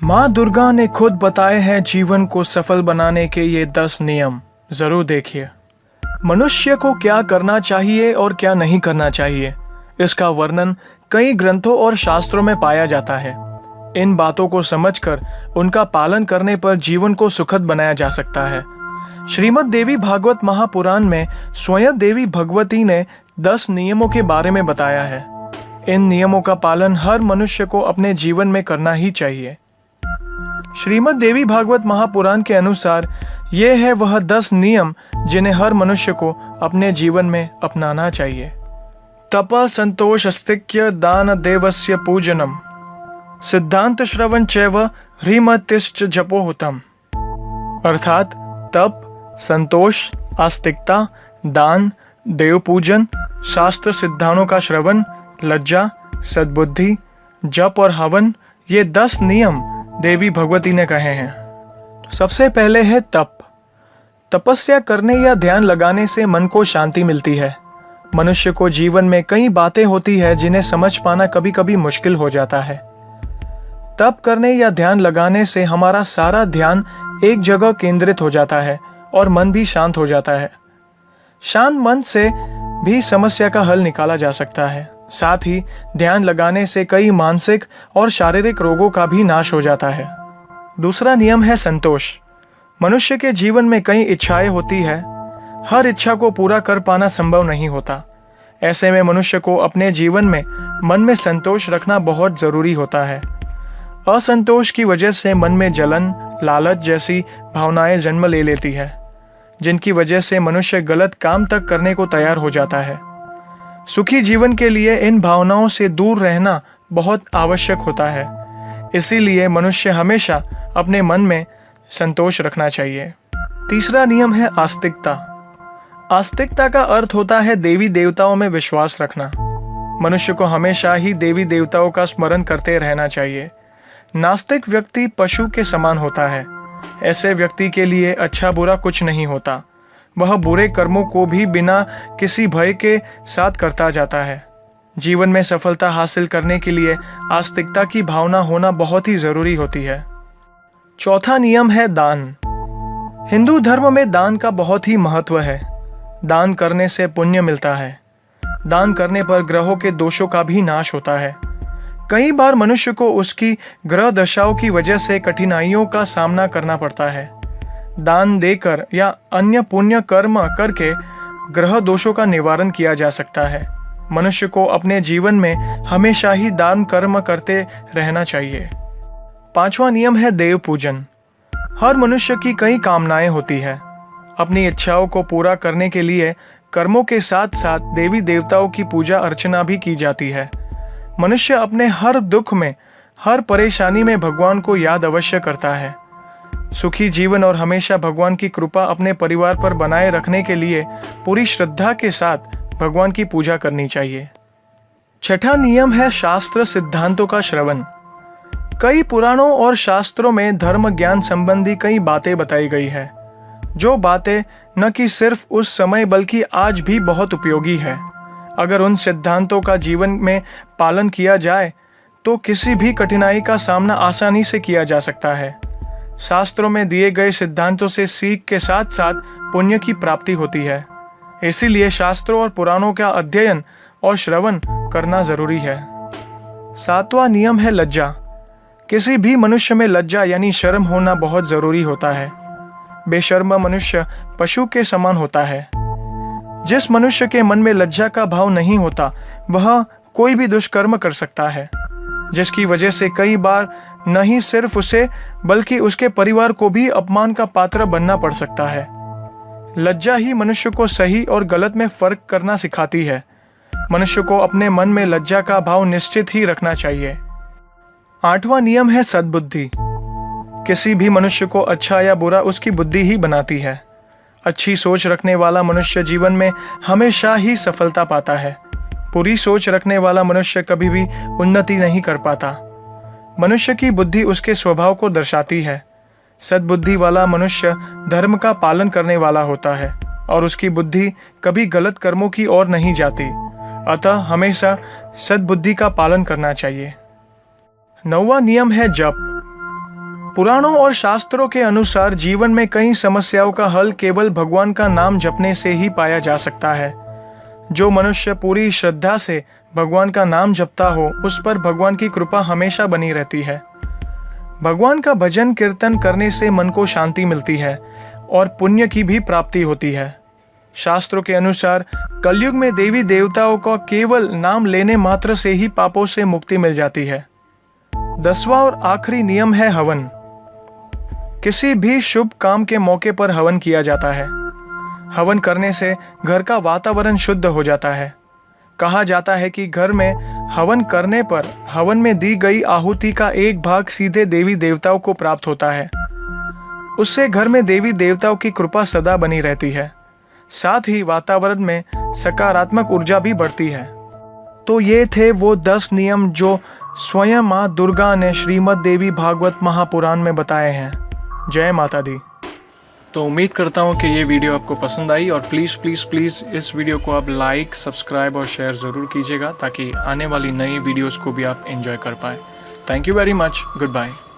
माँ दुर्गा ने खुद बताए हैं जीवन को सफल बनाने के ये 10 नियम, जरूर देखिए। मनुष्य को क्या करना चाहिए और क्या नहीं करना चाहिए, इसका वर्णन कई ग्रंथों और शास्त्रों में पाया जाता है। इन बातों को समझकर उनका पालन करने पर जीवन को सुखद बनाया जा सकता है। श्रीमद् देवी भागवत महापुराण में स्वयं देवी भगवती ने 10 नियमों के बारे में बताया है। इन नियमों का पालन हर मनुष्य को अपने जीवन में करना ही चाहिए। श्रीमद् देवी भागवत महापुराण के अनुसार ये है वह 10 नियम जिन्हें हर मनुष्य को अपने जीवन में अपनाना चाहिए। तप संतोष अस्तिक्य दान देवस्य पूजनम सिद्धांत श्रवण चैव ह्रीमतिश्च जपोहुतम। अर्थात तप, संतोष, आस्तिकता, दान, देव पूजन, शास्त्र सिद्धांतों का श्रवण, लज्जा, सद्बुद्धि, जप और हवन, ये 10 नियम देवी भगवती ने कहे हैं। सबसे पहले है तप। तपस्या करने या ध्यान लगाने से मन को शांति मिलती है। मनुष्य को जीवन में कई बातें होती है जिन्हें समझ पाना कभी कभी मुश्किल हो जाता है। तप करने या ध्यान लगाने से हमारा सारा ध्यान एक जगह केंद्रित हो जाता है और मन भी शांत हो जाता है। शांत मन से भी समस्या का हल निकाला जा सकता है। साथ ही ध्यान लगाने से कई मानसिक और शारीरिक रोगों का भी नाश हो जाता है। दूसरा नियम है संतोष। मनुष्य के जीवन में कई इच्छाएं होती है। हर इच्छा को पूरा कर पाना संभव नहीं होता। ऐसे में मनुष्य को अपने जीवन में मन में संतोष रखना बहुत जरूरी होता है। असंतोष की वजह से मन में जलन, लालच जैसी भावनाएं जन्म ले लेती है, जिनकी वजह से मनुष्य गलत काम तक करने को तैयार हो जाता है। सुखी जीवन के लिए इन भावनाओं से दूर रहना बहुत आवश्यक होता है। इसीलिए मनुष्य हमेशा अपने मन में संतोष रखना चाहिए। तीसरा नियम है आस्तिकता। आस्तिकता का अर्थ होता है देवी देवताओं में विश्वास रखना। मनुष्य को हमेशा ही देवी देवताओं का स्मरण करते रहना चाहिए। नास्तिक व्यक्ति पशु के समान होता है। ऐसे व्यक्ति के लिए अच्छा बुरा कुछ नहीं होता। वह बुरे कर्मों को भी बिना किसी भय के साथ करता जाता है। जीवन में सफलता हासिल करने के लिए आस्तिकता की भावना होना बहुत ही जरूरी होती है। चौथा नियम है दान। हिंदू धर्म में दान का बहुत ही महत्व है। दान करने से पुण्य मिलता है। दान करने पर ग्रहों के दोषों का भी नाश होता है। कई बार मनुष्य को उसकी ग्रह दशाओं की वजह से कठिनाइयों का सामना करना पड़ता है। दान देकर या अन्य पुण्य कर्म करके ग्रह दोषों का निवारण किया जा सकता है। मनुष्य को अपने जीवन में हमेशा ही दान कर्म करते रहना चाहिए। पांचवा नियम है देव पूजन। हर मनुष्य की कई कामनाएं होती है। अपनी इच्छाओं को पूरा करने के लिए कर्मों के साथ साथ देवी देवताओं की पूजा अर्चना भी की जाती है। मनुष्य अपने हर दुख में, हर परेशानी में भगवान को याद अवश्य करता है। सुखी जीवन और हमेशा भगवान की कृपा अपने परिवार पर बनाए रखने के लिए पूरी श्रद्धा के साथ भगवान की पूजा करनी चाहिए। छठा नियम है शास्त्र सिद्धांतों का श्रवण। कई पुराणों और शास्त्रों में धर्म ज्ञान संबंधी कई बातें बताई गई है, जो बातें न कि सिर्फ उस समय बल्कि आज भी बहुत उपयोगी है। अगर उन सिद्धांतों का जीवन में पालन किया जाए तो किसी भी कठिनाई का सामना आसानी से किया जा सकता है। शास्त्रों में दिए गए सिद्धांतों से सीख के साथ साथ पुण्य की प्राप्ति होती है। इसीलिए शास्त्रों और पुराणों का अध्ययन और श्रवण करना जरूरी है। सातवां नियम है लज्जा। किसी भी मनुष्य में लज्जा यानी शर्म होना बहुत जरूरी होता है। बेशर्म मनुष्य पशु के समान होता है। जिस मनुष्य के मन में लज्जा का भाव नहीं होता वह कोई भी दुष्कर्म कर सकता है, जिसकी वजह से कई बार न ही सिर्फ उसे बल्कि उसके परिवार को भी अपमान का पात्र बनना पड़ सकता है। लज्जा ही मनुष्य को सही और गलत में फर्क करना सिखाती है। मनुष्य को अपने मन में लज्जा का भाव निश्चित ही रखना चाहिए। आठवां नियम है सद्बुद्धि। किसी भी मनुष्य को अच्छा या बुरा उसकी बुद्धि ही बनाती है। अच्छी सोच रखने वाला मनुष्य जीवन में हमेशा ही सफलता पाता है। बुरी सोच रखने वाला मनुष्य कभी भी उन्नति नहीं कर पाता। मनुष्य की बुद्धि उसके स्वभाव को दर्शाती है। सद्बुद्धि वाला मनुष्य धर्म का पालन करने वाला होता है और उसकी बुद्धि कभी गलत कर्मों की ओर नहीं जाती। अतः हमेशा सद्बुद्धि का पालन करना चाहिए। 9वां नियम है जप। पुराणों और शास्त्रों के अनुसार जीवन में कई समस्याओं का हल केवल भगवान का नाम जपने से ही पाया जा सकता है। जो मनुष्य पूरी श्रद्धा से भगवान का नाम जपता हो उस पर भगवान की कृपा हमेशा बनी रहती है। भगवान का भजन कीर्तन करने से मन को शांति मिलती है और पुण्य की भी प्राप्ति होती है। शास्त्रों के अनुसार कलयुग में देवी देवताओं का केवल नाम लेने मात्र से ही पापों से मुक्ति मिल जाती है। 10वां और आखिरी नियम है हवन। किसी भी शुभ काम के मौके पर हवन किया जाता है। हवन करने से घर का वातावरण शुद्ध हो जाता है। कहा जाता है कि घर में हवन करने पर हवन में दी गई आहुति का एक भाग सीधे देवी देवताओं को प्राप्त होता है। उससे घर में देवी देवताओं की कृपा सदा बनी रहती है। साथ ही वातावरण में सकारात्मक ऊर्जा भी बढ़ती है। तो ये थे वो 10 नियम जो स्वयं माँ दुर्गा ने श्रीमद् देवी भागवत महापुराण में बताए हैं। जय माता दी। तो उम्मीद करता हूँ कि ये वीडियो आपको पसंद आई और प्लीज़ प्लीज़ प्लीज़ इस वीडियो को आप लाइक, सब्सक्राइब और शेयर ज़रूर कीजिएगा ताकि आने वाली नई वीडियोस को भी आप एंजॉय कर पाए। Thank you very much. Good bye.